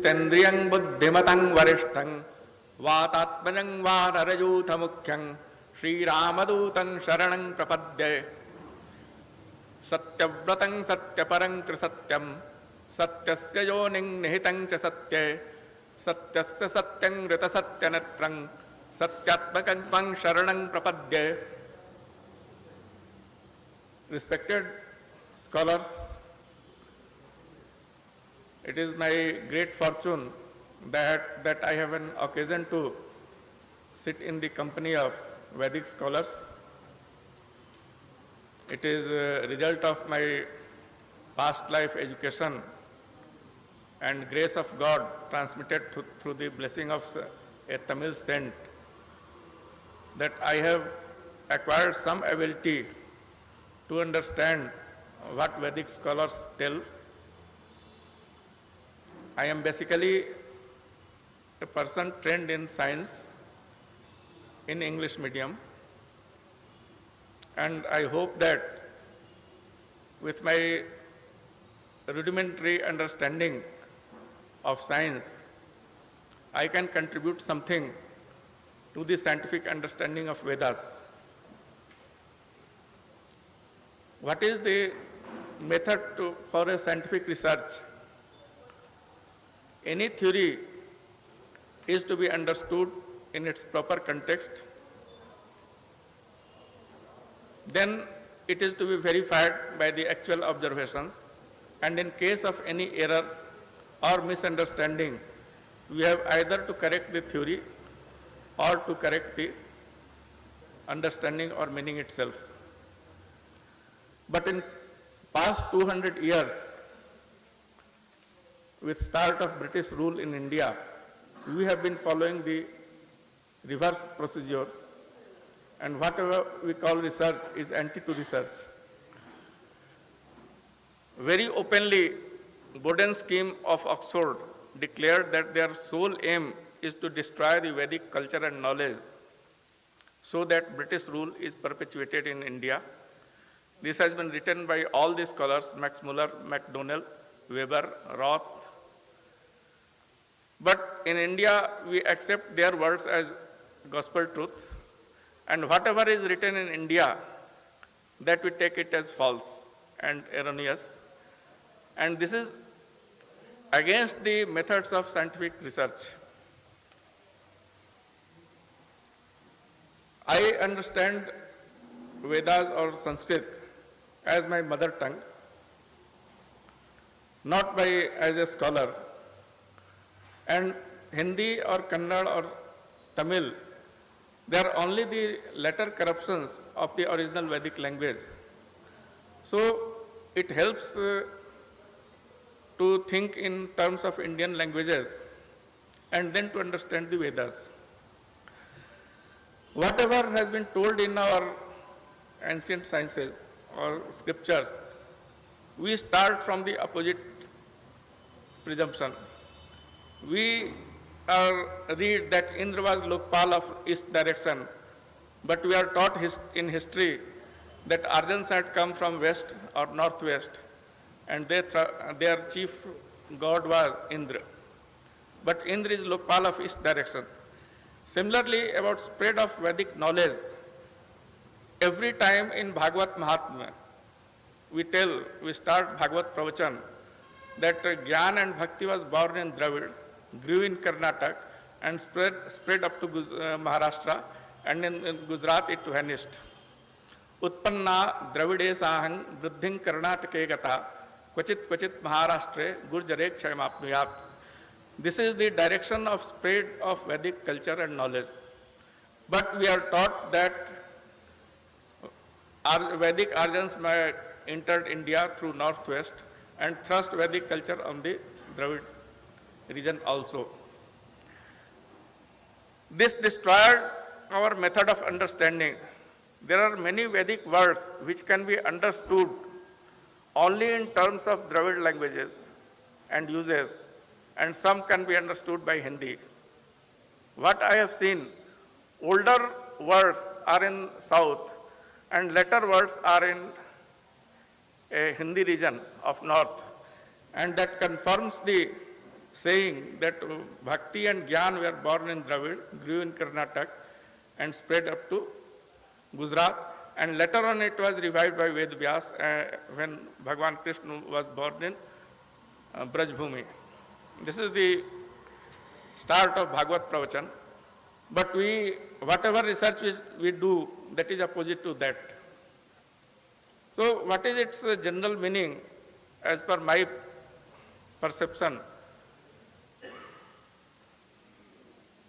Tendriyang buddhimatang varishthang vatatmanang vararayutha mukhyang Sri Ramadutang sharanang prapadye Satyavratang satyaparang trisatyam Satyasya yoning nihitang cha satye Satyasya satyang rita satyanatrang Satyatmakang tvang sharanang prapadye. Respected scholars, it is my great fortune that I have an occasion to sit in the company of Vedic scholars. It is a result of my past life education and grace of God transmitted through the blessing of a Tamil saint that I have acquired some ability to understand what Vedic scholars tell. I am basically a person trained in science in English medium, and I hope that with my rudimentary understanding of science, I can contribute something to the scientific understanding of Vedas. What is the method for a scientific research? Any theory is to be understood in its proper context. Then it is to be verified by the actual observations. And in case of any error or misunderstanding, we have either to correct the theory or to correct the understanding or meaning itself. But in past 200 years, with start of British rule in India, we have been following the reverse procedure, and whatever we call research is anti to research. Very openly, Borden scheme of Oxford declared that their sole aim is to destroy the Vedic culture and knowledge so that British rule is perpetuated in India. This has been written by all the scholars, Max Muller, MacDonald, Weber, Roth. But in India, we accept their words as gospel truth, and whatever is written in India, that we take it as false and erroneous. And this is against the methods of scientific research. I understand Vedas or Sanskrit as my mother tongue, not as a scholar. And Hindi or Kannada or Tamil, they are only the later corruptions of the original Vedic language. So it helps to think in terms of Indian languages and then to understand the Vedas. Whatever has been told in our ancient sciences or scriptures, we start from the opposite presumption. We read that Indra was Lokpal of east direction, but we are taught in history that Arjans had come from west or northwest, and their chief god was Indra. But Indra is Lokpal of east direction. Similarly, about spread of Vedic knowledge, every time in Bhagavad Mahatmya, we start Bhagavad Pravachan that Gyan and Bhakti was born in Dravid, grew in Karnataka, and spread up to Maharashtra, and in Gujarat it vanished. Utpanna Dravide Sahang Vruddhing Karnatake Gata Kvachit Maharashtre Gurjare Kshayamapnuyat. This is the direction of spread of Vedic culture and knowledge. But we are taught that Vedic Aryans entered India through northwest and thrust Vedic culture on the Dravid region also. This destroyed our method of understanding. There are many Vedic words which can be understood only in terms of Dravid languages and uses, and some can be understood by Hindi. What I have seen, older words are in south and later words are in a Hindi region of north, and that confirms the saying that Bhakti and Gyan were born in Dravid, grew in Karnataka, and spread up to Gujarat. And later on it was revived by Ved Vyas when Bhagwan Krishna was born in Brajbhumi. This is the start of Bhagavad Pravachan. But whatever research we do, that is opposite to that. So what is its general meaning as per my perception?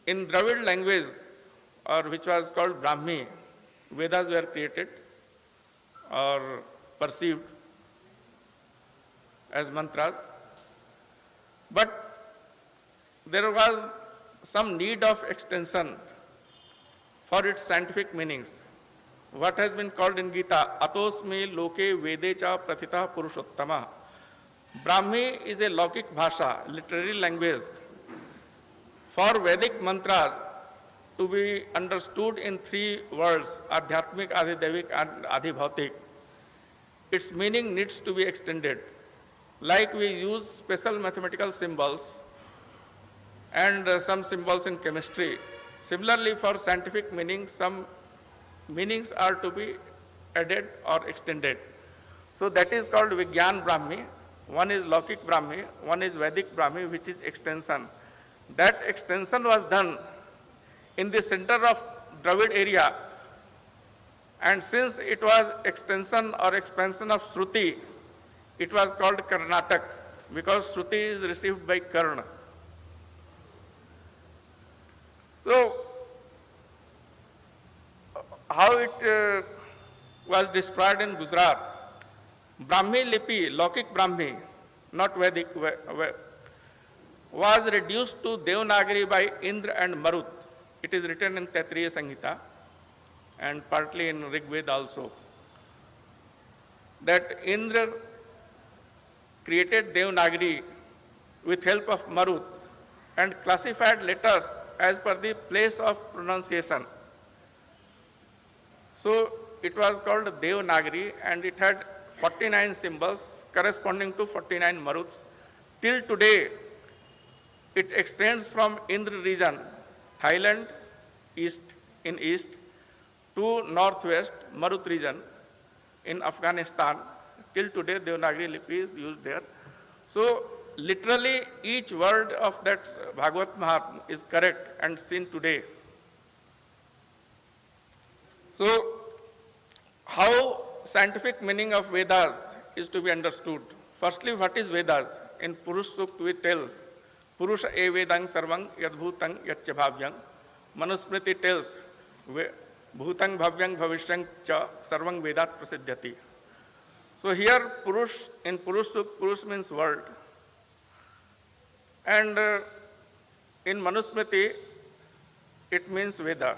In Dravid language, or which was called Brahmi, Vedas were created or perceived as mantras. But there was some need of extension for its scientific meanings. What has been called in Gita, Atosme Loke Vedecha Prathita Purushottama. Brahmi is a Laukic Bhasha, literary language. For Vedic mantras to be understood in three words, Adhyatmik, Adhidevik and Adhibhautik, its meaning needs to be extended. Like we use special mathematical symbols and some symbols in chemistry. Similarly, for scientific meanings, some meanings are to be added or extended. So that is called Vigyan Brahmi. One is Laukic Brahmi, one is Vedic Brahmi, which is extension. That extension was done in the center of Dravid area. And since it was extension or expansion of Shruti, it was called Karnatak, because Shruti is received by Karna. So, how it was destroyed in Gujarat? Brahmi Lipi, Laukic Brahmi, not Vedic, was reduced to Devanagari by Indra and Marut. It is written in Taittiriya Samhita and partly in Rig Veda also. That Indra created Devanagari with help of Marut and classified letters as per the place of pronunciation. So it was called Devanagari and it had 49 symbols corresponding to 49 Maruts. Till today, it extends from Indra region, Thailand, east, to northwest, Marut region in Afghanistan. Till today, Devanagari Lipi is used there. So literally, each word of that Bhagavad Mahatma is correct and seen today. So, how scientific meaning of Vedas is to be understood? Firstly, what is Vedas? In Purush Sukta we tell, Purusha e Vedang Sarvang Yadbhutang Yatcha Bhavyang. Manusmriti tells, Bhutang Bhavyang Bhavishyang Cha Sarvang Vedat Prasiddhyati. So here, Purush, in Purush Sukta, Purush means word. And in Manusmriti, it means Veda.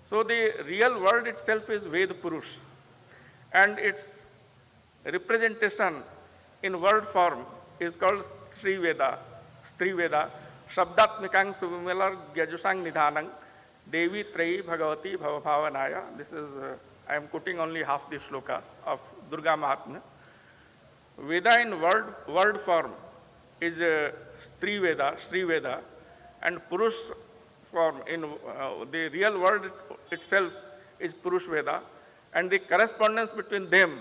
So the real word itself is Ved Purush. And its representation in word form is called Sri Veda, Shabdatmikang Suvimelar Gyajusang Nidhanang, Devi Trayi Bhagavati Bhavabhavanaya. This is, I am quoting only half the shloka of Durga Mahatmya. Veda in word form is Sri Veda, and Purush form in the real word itself is Purush Veda, and the correspondence between them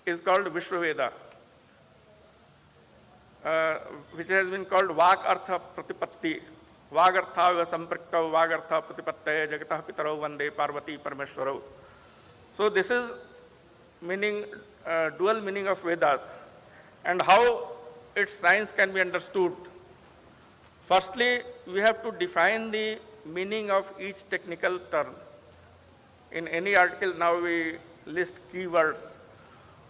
is called Vishwa Veda, which has been called Vak Artha Pratipatti, Vag Artha Sampraktau, Vag Artha Pratipattaya Jagatah Pitarau Vande Parvati Parameshwarau. So this is meaning, dual meaning of Vedas, and how its science can be understood. Firstly, we have to define the meaning of each technical term. In any article now we list keywords.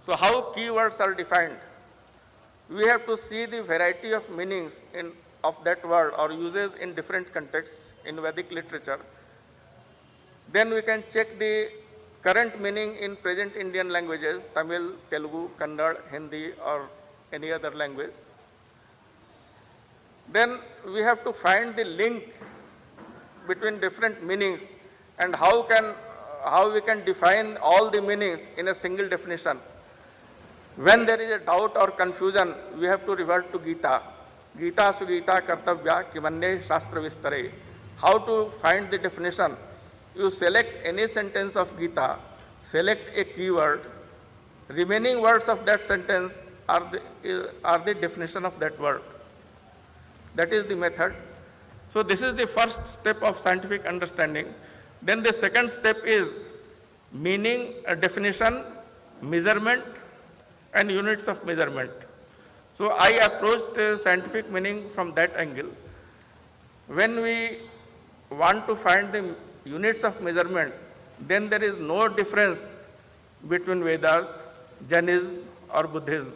So how keywords are defined? We have to see the variety of meanings of that word or uses in different contexts in Vedic literature. Then we can check the current meaning in present Indian languages, Tamil, Telugu, Kannada, Hindi or any other language. Then we have to find the link between different meanings and how we can define all the meanings in a single definition. When there is a doubt or confusion, we have to revert to Gita. Gita Sugita Kartavya Kimanye Shastra Vistare. How to find the definition? You select any sentence of Gita, select a keyword, remaining words of that sentence are the definition of that word. That is the method. So this is the first step of scientific understanding. Then the second step is meaning, definition, measurement, and units of measurement. So I approached scientific meaning from that angle. When we want to find the units of measurement, then there is no difference between Vedas, Jainism, or Buddhism.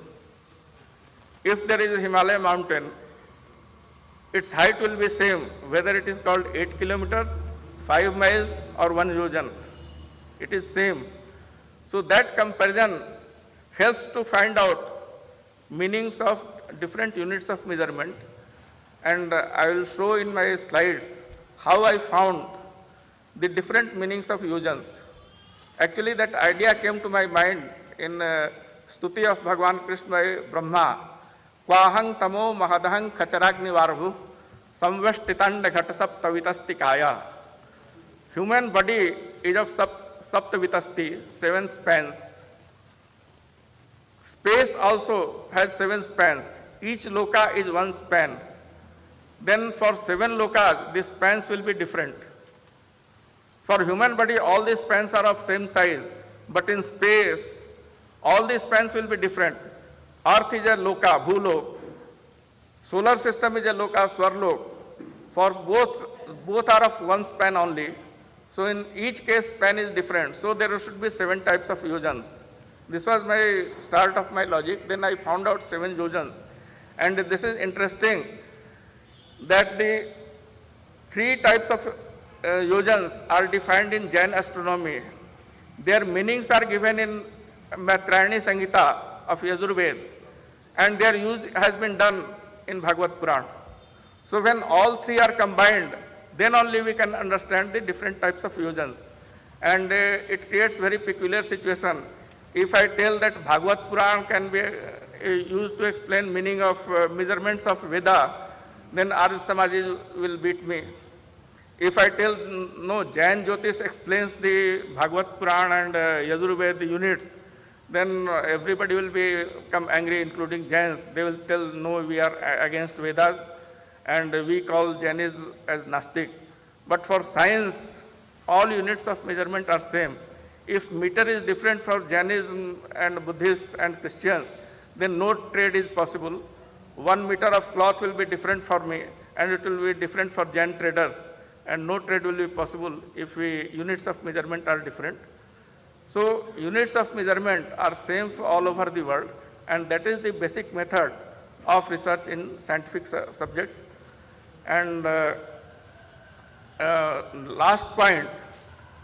If there is a Himalaya mountain, its height will be same, whether it is called 8 kilometers, 5 miles, or 1 yojan. It is same. So that comparison helps to find out meanings of different units of measurement. And I will show in my slides how I found the different meanings of yojans. Actually, that idea came to my mind in Stuti of Bhagavan Krishna by Brahma. Kwahang tamo mahadahang khacharagni varvu samvashtitanda ghatasap tavitastikaya. Human body is of saptavitasti, 7 spans. Space also has 7 spans. Each loka is 1 span. Then for 7 lokas, the spans will be different. For human body, all the spans are of same size, but in space, all the spans will be different. Earth is a loka, bhulok. Solar system is a loka, swarlok. For both are of 1 span only. So in each case, span is different. So there should be 7 types of yojans. This was my start of my logic. Then I found out 7 yojans. And this is interesting that the 3 types of yojans are defined in Jain astronomy. Their meanings are given in Maitrayani Samhita of Yajurveda, and their use has been done in Bhagavad Puran. So when all 3 are combined, then only we can understand the different types of yojans. And it creates very peculiar situation. If I tell that Bhagavad Puran can be used to explain meaning of measurements of Veda, then Arya Samaj will beat me. If I tell no, Jain Jyotish explains the Bhagavad Puran and Yajurveda units, then everybody will become angry, including Jains. They will tell, no, we are against Vedas, and we call Jainism as Nastik. But for science, all units of measurement are same. If meter is different for Jainism and Buddhists and Christians, then no trade is possible. 1 meter of cloth will be different for me, and it will be different for Jain traders, and no trade will be possible if units of measurement are different. So units of measurement are same for all over the world, and that is the basic method of research in scientific subjects. And last point,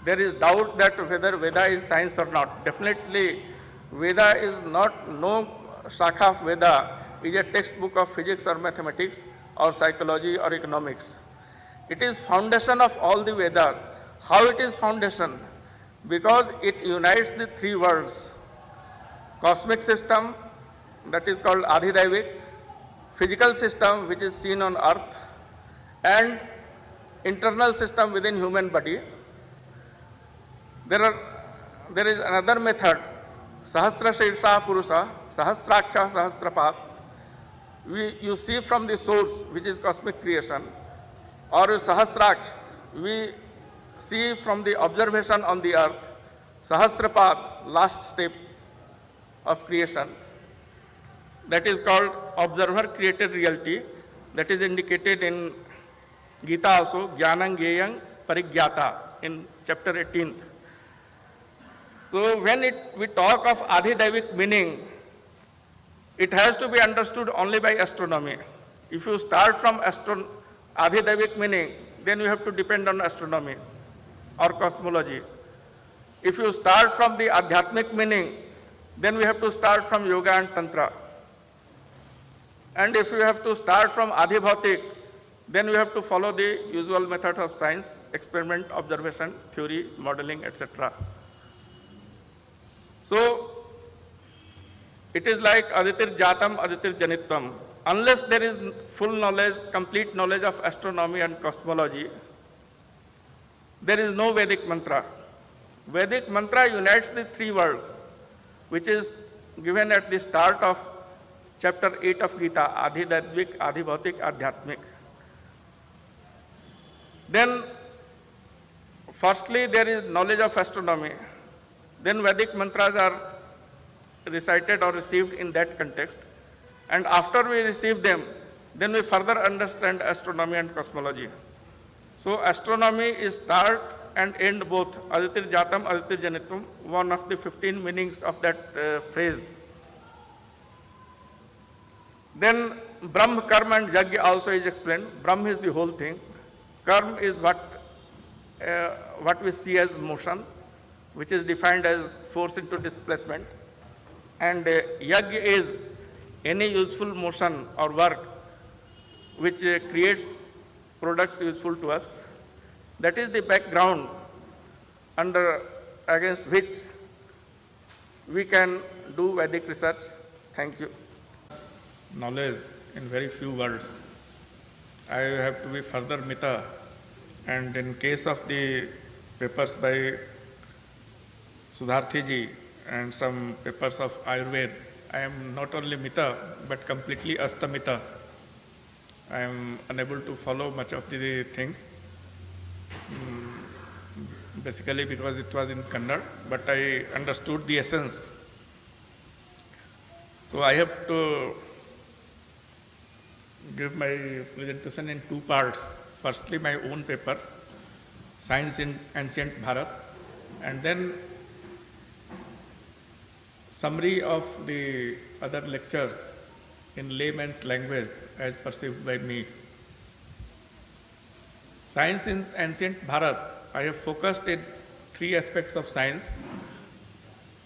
there is doubt that whether Veda is science or not. Definitely, Veda is not, no shakha of Veda is a textbook of physics or mathematics or psychology or economics. It is foundation of all the Vedas. How it is foundation? Because it unites the 3 worlds. Cosmic system, that is called Adhidaivik, physical system which is seen on earth, and internal system within human body. There is another method, Sahasra Shirsha Purusha, Sahasraksha Sahasrapat. You see from the source, which is cosmic creation, or Sahasraksh, we see from the observation on the earth. Sahasrapat, last step of creation. That is called observer created reality. That is indicated in Gita also, Jnanam Gyayam Parigyata in chapter 18th. So when we talk of Adhidaivik meaning, it has to be understood only by astronomy. If you start from Adhidaivik meaning, then you have to depend on astronomy or cosmology. If you start from the Adhyatmic meaning, then we have to start from Yoga and Tantra. And if you have to start from Adhibhautik, then we have to follow the usual methods of science, experiment, observation, theory, modeling, etc. So, it is like Aditir Jatam, Aditir Janitvam. unless there is full knowledge, complete knowledge of astronomy and cosmology, there is no Vedic mantra. Vedic mantra unites the three worlds, which is given at the start of chapter 8 of Gita, Adhi Daidvik, Adhi Bhautik, Adhyatmik. Then, firstly, there is knowledge of astronomy. Then Vedic mantras are recited or received in that context. And after we receive them, then we further understand astronomy and cosmology. So astronomy is start and end both. Aditir Jatam, Aditir Janitum, one of the 15 meanings of that phrase. Then Brahm, Karma and Yajna also is explained. Brahm is the whole thing. Karma is what we see as motion, which is defined as force into displacement. And Yajna is any useful motion or work which creates products useful to us. That is the background against which we can do Vedic research. Thank you. Knowledge in very few words. I have to be further mita, and in case of the papers by Sudharthi ji and some papers of Ayurveda, I am not only mita but completely astamita. I am unable to follow much of the things, basically because it was in Kannada, but I understood the essence. So I have to give my presentation in two parts. Firstly, my own paper, Science in Ancient Bharat, and then summary of the other lectures in layman's language as perceived by me. Science in Ancient Bharat, I have focused in three aspects of science.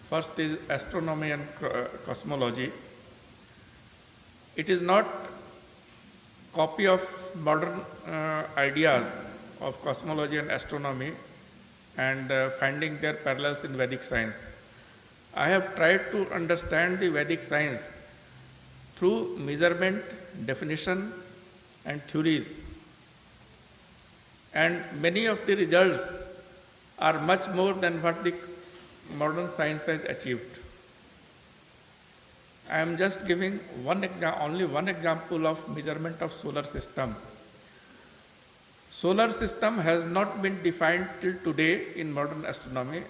First is astronomy and cosmology. It is not copy of modern ideas of cosmology and astronomy and finding their parallels in Vedic science. I have tried to understand the Vedic science through measurement, definition, and theories. And many of the results are much more than what the modern science has achieved. I am just giving only one example of measurement of solar system. Solar system has not been defined till today in modern astronomy.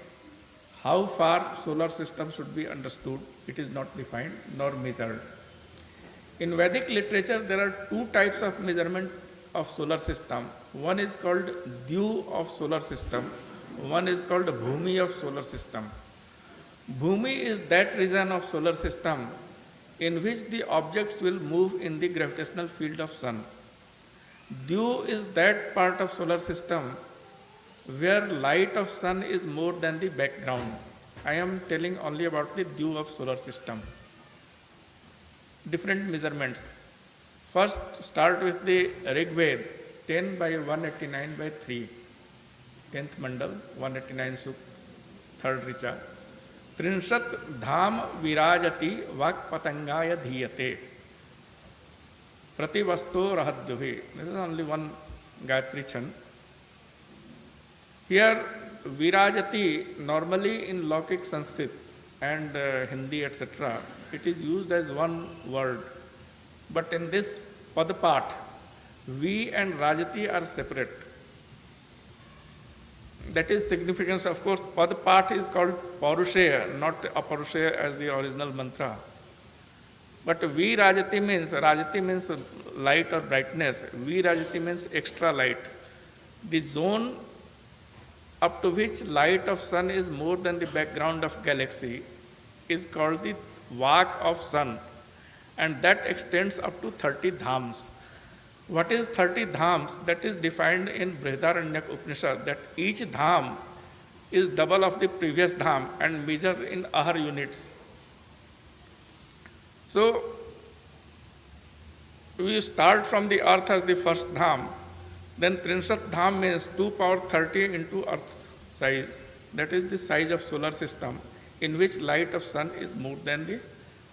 How far solar system should be understood, it is not defined nor measured. In Vedic literature, there are two types of measurement of solar system. One is called Dyu of solar system. One is called Bhumi of solar system. Bhumi is that region of solar system in which the objects will move in the gravitational field of sun. Dyu is that part of solar system where light of sun is more than the background. I am telling only about the Dyu of solar system. Different measurements. First, start with the Rig Veda, 10 by 189 by 3. 10th Mandal, 189 Suk, 3rd Richa. Trinshat dham virajati vak patangaya dhiyate. Prati vasto rahadyubhi. This is only one Gayatri chant. Here, virajati, normally in Lokik Sanskrit and Hindi, etc., it is used as one word. But in this Padpat, V and Rajati are separate. That is significance. Of course, Padpat is called Paurushaya, not Aparushaya as the original mantra. But V Rajati means light or brightness. V Rajati means extra light. The zone up to which light of sun is more than the background of galaxy is called the Vak of sun, and that extends up to 30 dhams. What is 30 dhams? That is defined in Brihadaranyaka Upanishad, that each dham is double of the previous dham and measured in ahar units. So, we start from the earth as the first dham, then Trinshat dham means 2 power 30 into earth size. That is the size of solar system in which light of sun is more than the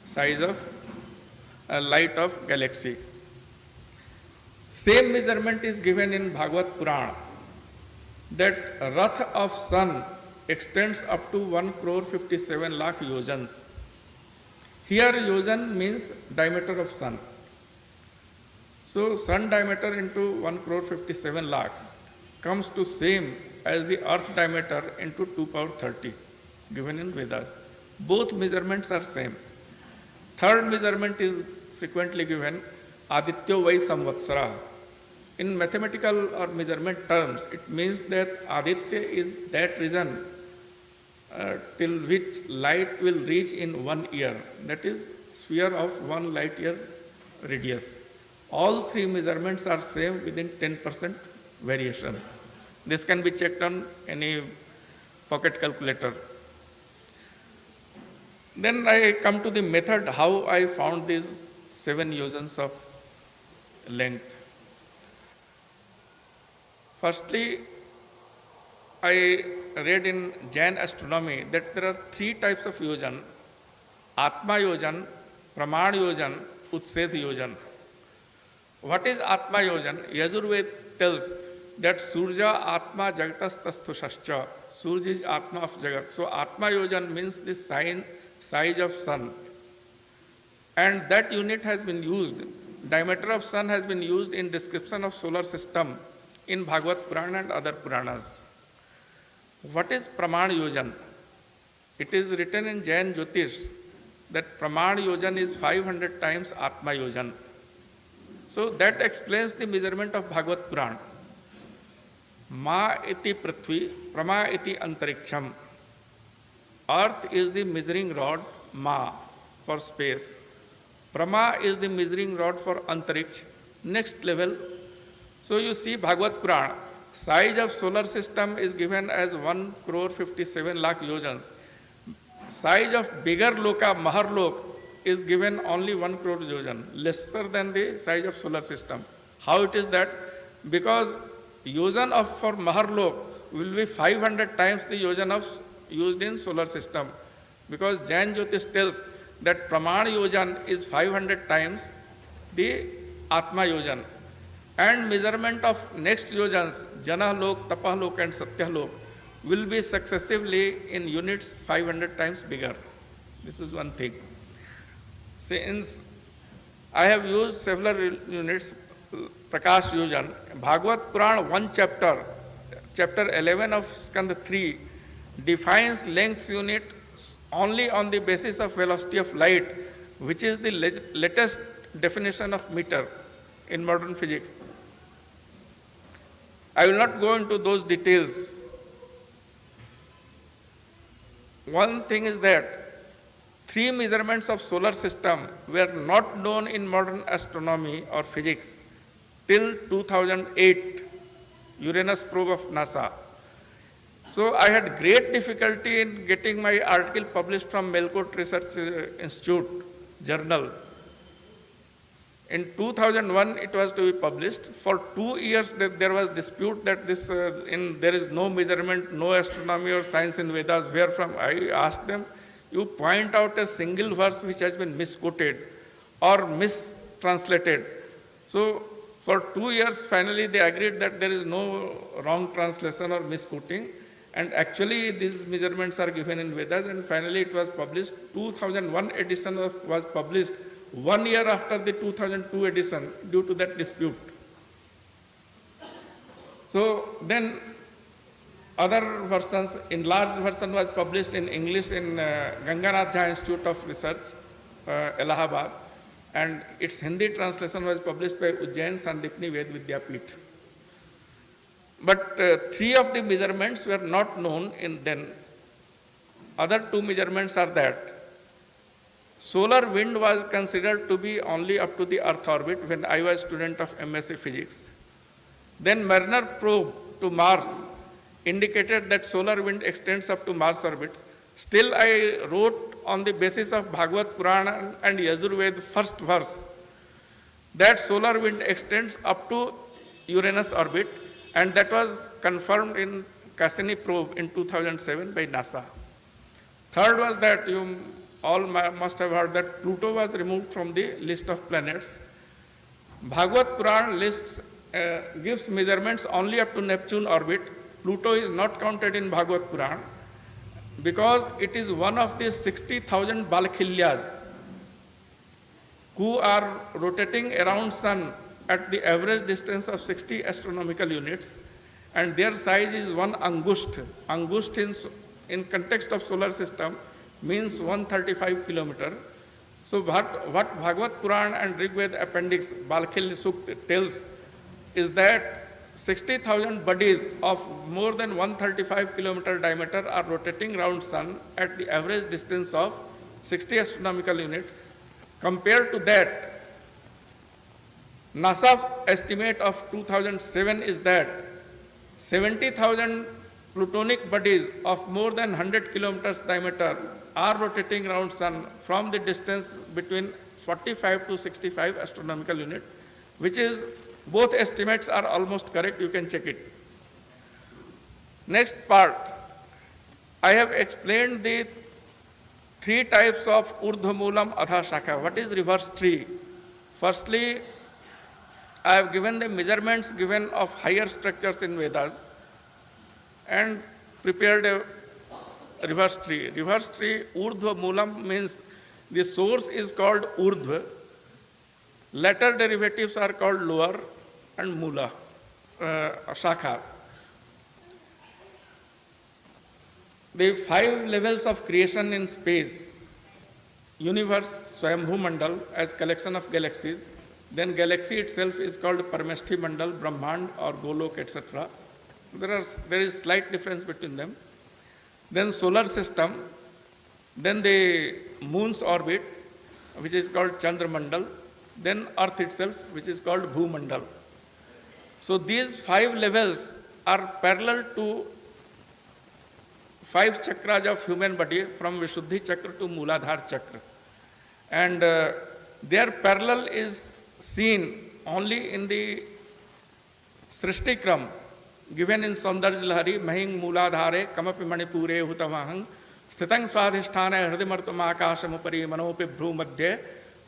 size of light of galaxy. Same measurement is given in Bhagavad Purana, that Rath of sun extends up to 1 crore 57 lakh yojans. Here yojan means diameter of sun. So sun diameter into 1 crore 57 lakh comes to same as the earth diameter into 2 power 30 given in Vedas. Both measurements are same. Third measurement is frequently given, Aditya Vai Samvatsara. In mathematical or measurement terms, it means that Aditya is that region till which light will reach in 1 year. That is sphere of 1 light year radius. All three measurements are same within 10% variation. This can be checked on any pocket calculator. Then I come to the method how I found these 7 yojans of length. Firstly, I read in Jain astronomy that there are 3 types of yojan: Atma yojan, Praman yojan, Utsedh yojan. What is Atma yojan? Yajurved tells that Surja Atma Jagatas Tasthusascha. Surja is Atma of Jagat. So Atma yojan means the size of sun. And that unit has been used, diameter of sun has been used in description of solar system in Bhagavad Purana and other Puranas. What is Praman yojan? It is written in Jain Jyotish that Praman yojan is 500 times Atma yojan. So that explains the measurement of Bhagavad Purana. Ma iti prithvi, prama iti antariksham. Earth is the measuring rod, Ma, for space. Prama is the measuring rod for antariksh, next level. So you see Bhagavad Purana, size of solar system is given as 1 crore 57 lakh yojans. Size of bigger loka, Maharlok, is given only 1 crore yojan, lesser than the size of solar system. How it is that? Because yojan for Maharlok will be 500 times the yojan of used in solar system. Because Jain Jyotish tells that Praman yojan is 500 times the Atma yojan. And measurement of next yojans, Jana Lok, Tapa Lok and Satya Lok, will be successively in units 500 times bigger. This is one thing. Since I have used several units, Prakash yojan, Bhagavad Purana 1 chapter, chapter 11 of Skanda 3, defines length unit only on the basis of velocity of light, which is the latest definition of meter in modern physics. I will not go into those details. One thing is that 3 measurements of solar system were not known in modern astronomy or physics till 2008, Uranus probe of NASA. So I had great difficulty in getting my article published from Melkote Research Institute journal. In 2001, it was to be published. For 2 years, there was dispute that there is no measurement, no astronomy or science in Vedas. Where from? I asked them, you point out a single verse which has been misquoted or mistranslated. So for 2 years, finally they agreed that there is no wrong translation or misquoting. And actually, these measurements are given in Vedas, and finally it was published. 2001 edition was published 1 year after the 2002 edition due to that dispute. So then other versions, enlarged version was published in English in Ganganath Jha Institute of Research, Allahabad, and its Hindi translation was published by Ujjain Sandipni Ved Vidyapith. But 3 of the measurements were not known in then. Other 2 measurements are that solar wind was considered to be only up to the Earth orbit when I was student of MSc Physics. Then Mariner probe to Mars indicated that solar wind extends up to Mars orbit. Still I wrote on the basis of Bhagavad Purana and Yajurved first verse that solar wind extends up to Uranus orbit, and that was confirmed in Cassini probe in 2007 by NASA. Third was that all must have heard that Pluto was removed from the list of planets. Bhagavad Puran gives measurements only up to Neptune orbit. Pluto is not counted in Bhagavad Puran because it is one of the 60,000 Balkhilyas who are rotating around Sun at the average distance of 60 astronomical units, and their size is 1 angusht. Angusht in context of solar system means 135 kilometer. So what Bhagavad Puran and Rig Veda appendix Balkhilya Sukt tells is that 60,000 bodies of more than 135 kilometer diameter are rotating around Sun at the average distance of 60 astronomical unit. Compared to that, NASA estimate of 2007 is that 70,000 plutonic bodies of more than 100 kilometers diameter are rotating around Sun from the distance between 45 to 65 astronomical unit, which is, both estimates are almost correct, you can check it. Next part, I have explained the 3 types of Urdhva Moolam Adha Shakha. What is reverse tree? Firstly, I have given the measurements given of higher structures in Vedas and prepared a reverse tree. Reverse tree, Urdhva Moolam means the source is called Urdhva, latter derivatives are called lower and Mula, Shakhas. The 5 levels of creation in space, universe, Swayambhu Mandal as collection of galaxies, then galaxy itself is called Parameshti Mandal, Brahmand or Golok, etc. There is slight difference between them. Then solar system, then the moon's orbit, which is called Chandra Mandal, then earth itself, which is called Bhu Mandal. So these 5 levels are parallel to 5 chakras of human body from Vishuddhi Chakra to Mooladhara Chakra. And their parallel is seen only in the Srishtikram given in Saundarya Lahari, Mahing Mooladhare, Kamapi Manipure Hutamahang, Stitang Swadhisthana Hridimartama Akashamupari Manopi Bhru Madhye,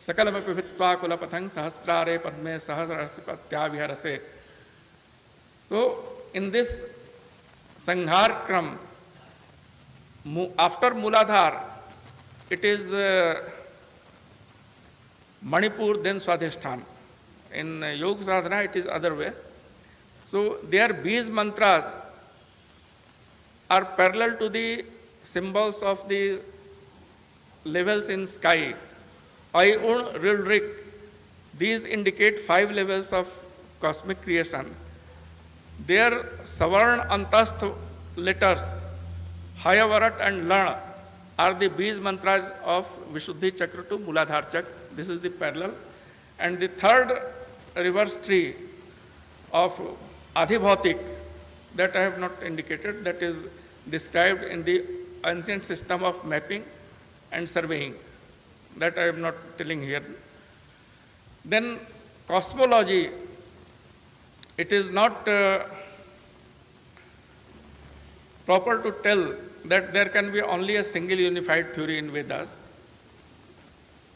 Sakalamapi Vitva Kulapathang Sahasrare Padme Sahasrasipatya Viharase. So, in this Sanghar Kram, after Mooladhara, it is Manipur, then Swadhisthana. In Yoga Sadhana, it is other way. So, their Bij mantras are parallel to the symbols of the levels in sky. Ayun, Rilrik, these indicate 5 levels of cosmic creation. Their Savarn Antastha letters, Hayavarat and Lana, are the Bij mantras of Vishuddhi Chakra to Mooladhara Chakra. This is the parallel. And the third reverse tree of Adhibhautik, that I have not indicated, that is described in the ancient system of mapping and surveying, that I am not telling here. Then cosmology, it is not proper to tell that there can be only a single unified theory in Vedas.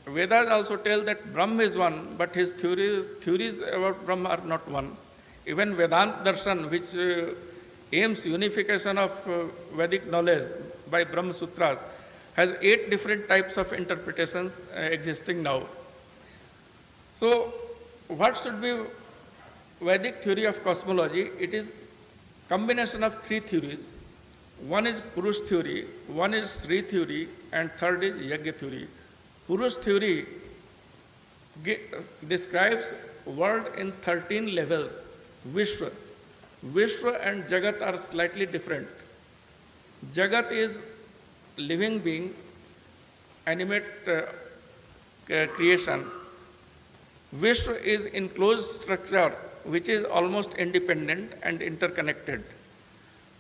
Vedas also tell that Brahma is one, but his theories about Brahma are not one. Even Vedanta Darshan, which aims unification of Vedic knowledge by Brahma Sutras, has 8 different types of interpretations existing now. So, what should be Vedic theory of cosmology? It is combination of 3 theories. One is Purush theory, one is Sri theory, and third is Yajna theory. Purush theory describes world in 13 levels. Vishwa and Jagat are slightly different. Jagat is living being, animate creation. Vishwa is enclosed structure which is almost independent and interconnected.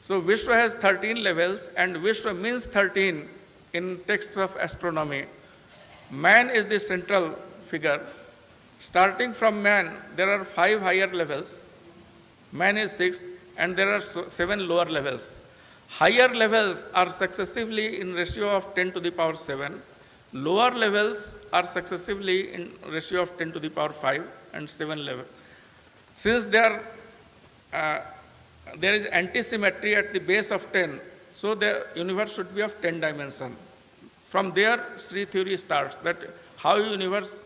So Vishwa has 13 levels, and Vishwa means 13 in texts of astronomy. Man is the central figure. Starting from man, there are 5 higher levels. Man is 6th, and there are 7 lower levels. Higher levels are successively in ratio of 10 to the power 7. Lower levels are successively in ratio of 10 to the power 5 and 7 level. Since uh, there is antisymmetry at the base of 10, so the universe should be of 10 dimension. From there, Sri theory starts, that how universe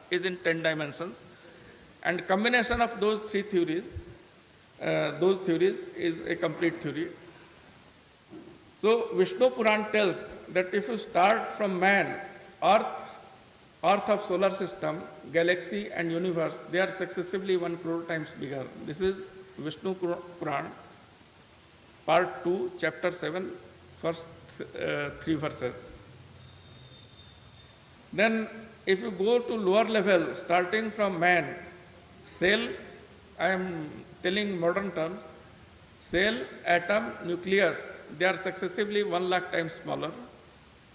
is in 10 dimensions, and combination of those theories is a complete theory. So Vishnu Puran tells that if you start from man, Earth of solar system, galaxy and universe, they are successively 1 crore times bigger. This is Vishnu Puran, part 2, chapter 7, first 3 verses. Then if you go to lower level, starting from man, cell, I am telling modern terms, cell, atom, nucleus, they are successively 1 lakh times smaller.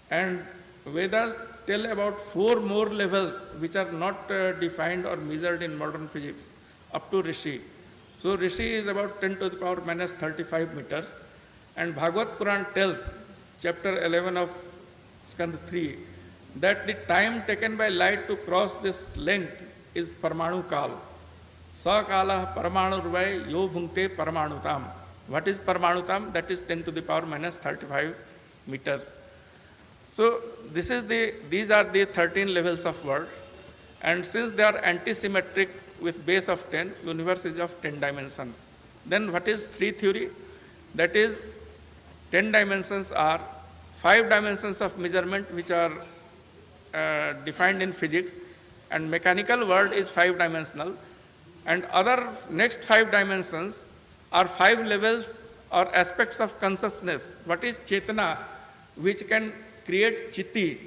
And Vedas tell about 4 more levels which are not defined or measured in modern physics, up to Rishi. So Rishi is about 10 to the power minus 35 meters. And Bhagavad Puran tells, chapter 11 of Skand 3, that the time taken by light to cross this length is Parmanu Kal. Sa Kala Parmanurvai Yo Bhunkte Parmanutam. What is Parmanutam? That is 10 to the power minus 35 meters. So these are the 13 levels of world, and since they are antisymmetric with base of 10, universe is of 10 dimension. Then what is Sri theory? That is 10 dimensions are 5 dimensions of measurement which are defined in physics, and mechanical world is 5 dimensional, and other next 5 dimensions are 5 levels or aspects of consciousness. What is Chetana? Which can create Chitti,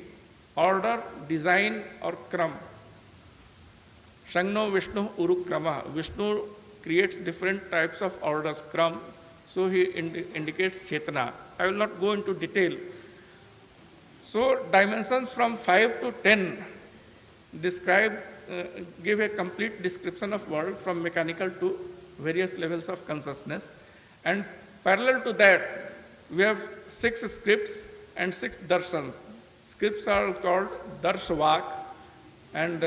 order, design or Kram. Shangno Vishnu Urukrama. Vishnu creates different types of orders, Kram, so he indicates Chetana. I will not go into detail. So dimensions from 5 to 10 give a complete description of world from mechanical to various levels of consciousness. And parallel to that, we have 6 scripts and 6 darshans. Scripts are called Darshvak, and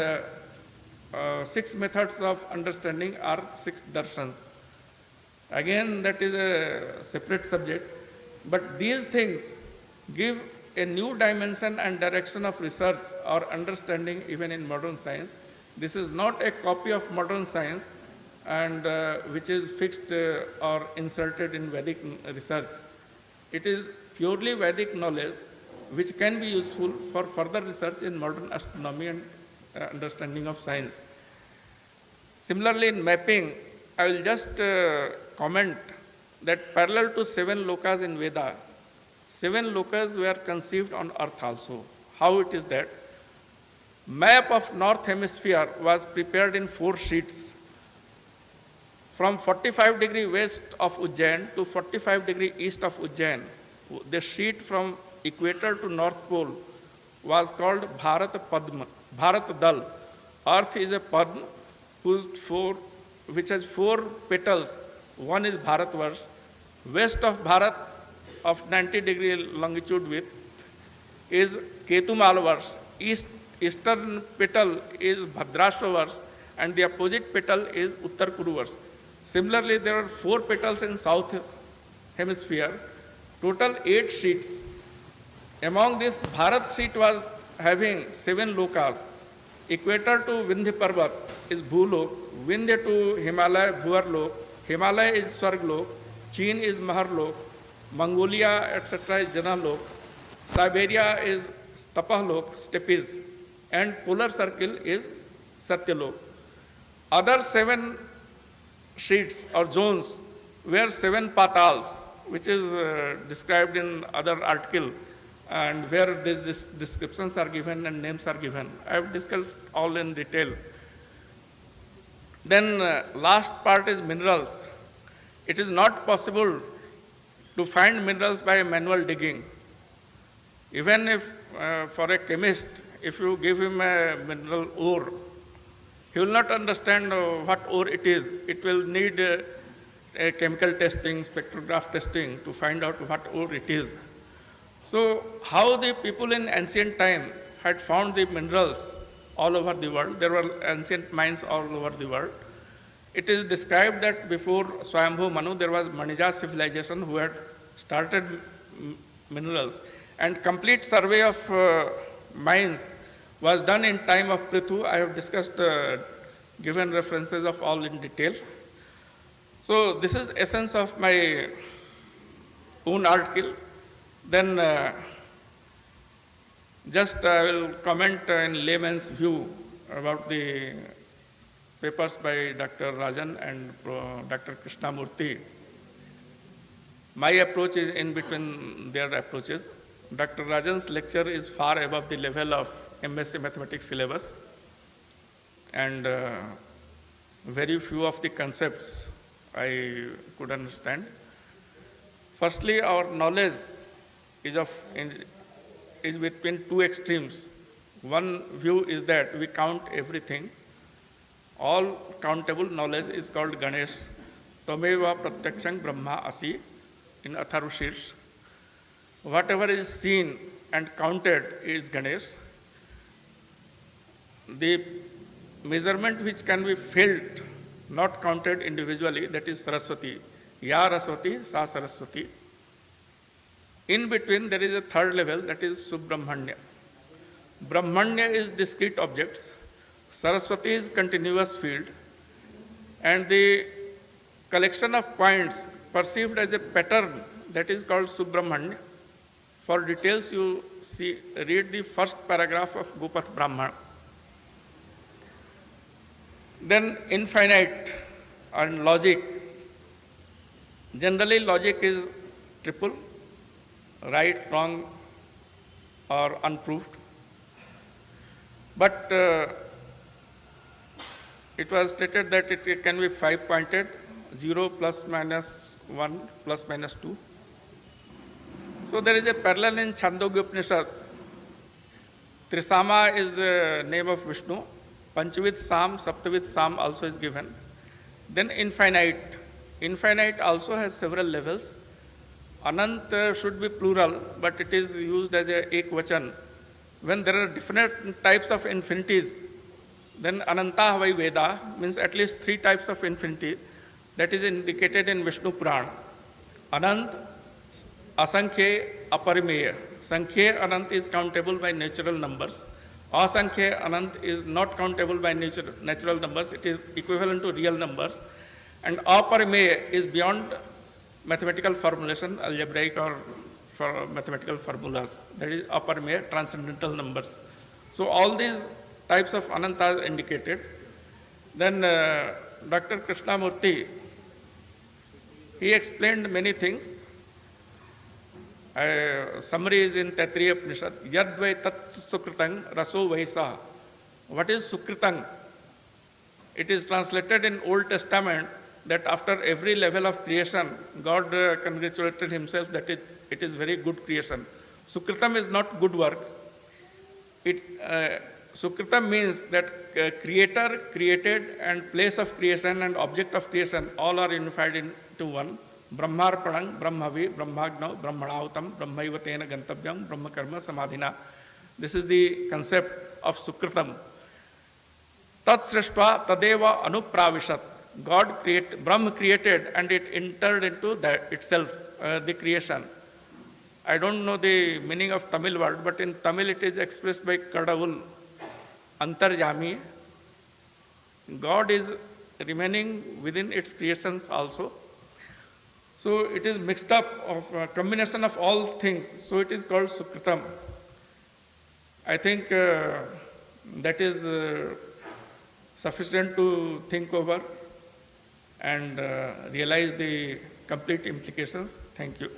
6 methods of understanding are 6 darshans. Again, that is a separate subject, but these things give a new dimension and direction of research or understanding even in modern science. This is not a copy of modern science and which is fixed or inserted in Vedic research. It is purely Vedic knowledge which can be useful for further research in modern astronomy and understanding of science. Similarly, in mapping, I will just comment that parallel to 7 lokas in Veda, 7 lokas were conceived on earth also. How it is that? Map of North Hemisphere was prepared in 4 sheets. From 45 degree west of Ujjain to 45 degree east of Ujjain, the sheet from equator to North Pole was called Bharat Dal. Earth is a Padma which has 4 petals. One is Bharatvarsh. West of Bharat of 90 degree longitude width is Ketumalvarsh. Eastern petal is Bhadrashvavarsh, and the opposite petal is Uttar Kuruvarsh. Similarly, there are 4 petals in South Hemisphere, total 8 sheets. Among this, Bharat sheet was having 7 lokas. Equator to Vindhya Parvat is Bhulok, Vindhya to Himalaya Bhuvarlok, Himalaya is Swarglok, Chin is Maharlok, Mongolia, etc. is Janalok, Siberia is Tapahlok, Stepes, and polar circle is Satyalok. Other 7 sheets or zones were 7 patals, which is described in other article, and where these descriptions are given and names are given. I have discussed all in detail. Then last part is minerals. It is not possible to find minerals by manual digging. Even if for a chemist, if you give him a mineral ore, he will not understand what ore it is. It will need a chemical testing, spectrograph testing to find out what ore it is. So how the people in ancient time had found the minerals all over the world. There were ancient mines all over the world. It is described that before Swayambhu Manu, there was Manija civilization who had started minerals. And complete survey of mines was done in time of Prithu. I have discussed, given references of all in detail. So this is essence of my own article. Then just I will comment in layman's view about the papers by Dr. Rajan and Dr. Krishnamurthy. My approach is in between their approaches. Dr. Rajan's lecture is far above the level of MSc Mathematics syllabus, and very few of the concepts I could understand. Firstly, our knowledge is between two extremes. One view is that we count everything. All countable knowledge is called Ganesh. Tameva pratyakshang brahma asi in Atharvashirs. Whatever is seen and counted is Ganesh. The measurement which can be felt, not counted individually, that is Saraswati. Ya Raswati, Sa Saraswati. In between, there is a third level, that is Subbrahmanya. Brahmanya is discrete objects. Saraswati is continuous field. And the collection of points perceived as a pattern, that is called Subbrahmanya. For details, you read the first paragraph of Gopath Brahman. Then infinite and logic. Generally, logic is triple, right, wrong, or unproved. But it was stated that it can be 5-pointed, 0 plus minus 1 plus minus 2. So there is a parallel in Chandogya Upanishad. Trisama is the name of Vishnu. Panchvid Sam, Saptavid Sam also is given. Then infinite. Infinite also has several levels. Anant should be plural, but it is used as a ekvachan. When there are different types of infinities, then Ananta Vai Veda means at least 3 types of infinity. That is indicated in Vishnu Purana. Anant, Asankhya, Aparimeya. Sankhya Anant is countable by natural numbers. Asankhya Anant is not countable by natural numbers. It is equivalent to real numbers. And Aparimeya is beyond mathematical formulation, algebraic or for mathematical formulas. That is Aparimeya, transcendental numbers. So all these types of Ananta are indicated. Then Dr. Krishnamurthy, he explained many things. Summary is in Taittiriya Upanishad. Yadvai tat sukritang raso vaisa. What is sukritang? It is translated in Old Testament that after every level of creation, God congratulated himself that it is very good creation. Sukritam is not good work. Sukritam means that creator, created, and place of creation and object of creation all are unified into one. Brahmarpanang, Brahmavi, Brahmagno, Brahmanautam, Brahmaivatena Gantavyam, Brahmakarma Samadhina. This is the concept of Sukritam. Tat Srishtva Tadeva Anupravishat. Brahma created and it entered into that itself, the creation. I don't know the meaning of Tamil word, but in Tamil it is expressed by Kadavul, Antarjami. God is remaining within its creations also. So it is mixed up of a combination of all things. So it is called Sukritam. I think that is sufficient to think over and realize the complete implications. Thank you.